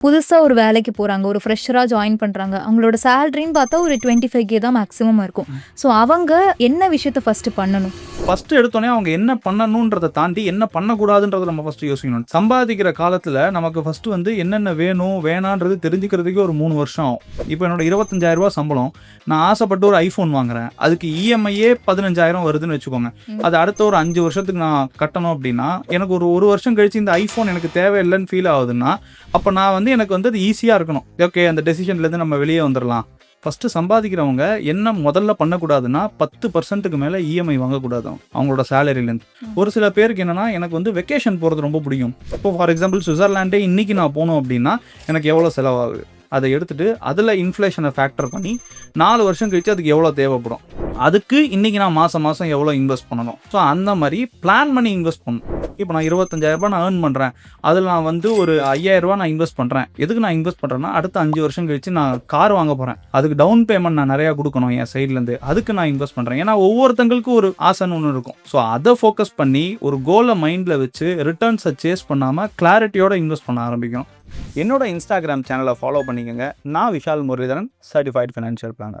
புதுசா ஒரு வேலைக்கு போறாங்க. ஒரு ஃப்ரெஷரா ஜாயின் பண்றாங்க. அவங்களோட சேலரின்னு பார்த்தா ஒரு 25K தான் மேக்ஸிமமா இருக்கும். ஸோ அவங்க என்ன விஷயத்த ஃபர்ஸ்ட்டு பண்ணணும்? ஃபர்ஸ்ட் எடுத்தோனே அவங்க என்ன பண்ணணுன்றத தாண்டி என்ன பண்ணக்கூடாதுன்றத நம்ம ஃபர்ஸ்ட் யோசிக்கணும். சம்பாதிக்கிற காலத்துல நமக்கு ஃபர்ஸ்ட் வந்து என்னென்ன வேணும், வேணான்றது தெரிஞ்சுக்கிறதுக்கே ஒரு 3 வருஷம் ஆகும். இப்போ என்னோட ரூ. 25,000 சம்பளம். நான் ஆசைப்பட்டு ஒரு ஐஃபோன் வாங்குறேன். அதுக்கு இஎம்ஐயே 15,000 வருதுன்னு வச்சுக்கோங்க. அது அடுத்த ஒரு 5 வருஷத்துக்கு நான் கட்டணும் அப்படின்னா, எனக்கு ஒரு வருஷம் கழிச்சு இந்த ஐஃபோன் எனக்கு தேவையில்லைன்னு ஃபீல் ஆகுதுன்னா, அப்ப நான் வந்து எனக்கு வந்து அது ஈஸியா இருக்கணும். ஓகே, அந்த டெசிஷன்லேருந்து நம்ம வெளியே வந்துடலாம். ஃபஸ்ட்டு சம்பாதிக்கிறவங்க என்ன முதல்ல பண்ணக்கூடாதுன்னா 10%க்கு மேலே இஎம்ஐ வாங்கக்கூடாது அவங்களோட சேலரிலேருந்து. ஒரு சில பேருக்கு என்னன்னா, எனக்கு வந்து வெக்கேஷன் போகிறது ரொம்ப பிடிக்கும். இப்போ ஃபார் எக்ஸாம்பிள் சுவிட்சர்லாண்டே இன்றைக்கி நான் போனோம் அப்படின்னா எனக்கு எவ்வளோ செலவாகுது, அதை எடுத்துகிட்டு அதில் இன்ஃப்ளேஷனை ஃபேக்டர் பண்ணி 4 வருஷம் கழிச்சு அதுக்கு எவ்வளோ தேவைப்படும், அதுக்கு இன்றைக்கி நான் மாதம் மாதம் எவ்வளோ இன்வெஸ்ட் பண்ணணும். ஸோ அந்த மாதிரி பிளான் பண்ணி இன்வெஸ்ட் பண்ணணும். இப்போ நான் 25,000 நான் ஏர்ன் பண்ணுறேன், அதில் நான் வந்து ஒரு 5,000 நான் இன்வெஸ்ட் பண்ணுறேன். எதுக்கு நான் இன்வெஸ்ட் பண்ணுறேன்னா, அடுத்த 5 வருஷம் கழிச்சு நான் கார் வாங்க போகிறேன், அதுக்கு டவுன் பேமெண்ட் நான் நிறையா கொடுக்கணும் என் சைட்லேருந்து, அதுக்கு நான் இன்வெஸ்ட் பண்ணுறேன். ஏன்னா ஒவ்வொருத்தங்களுக்கும் ஒரு ஆசைன்னு ஒன்று இருக்கும். ஸோ அதை ஃபோக்கஸ் பண்ணி ஒரு கோலை மைண்டில் வச்சு ரிட்டர்ன்ஸை சேஸ் பண்ணாமல் கிளாரிட்டியோட இன்வெஸ்ட் பண்ண ஆரம்பிக்கணும். என்னோட இன்ஸ்டாகிராம் சேனலை ஃபாலோ பண்ணிக்கோங்க. நான் Vishal Muralidharan, certified financial planar.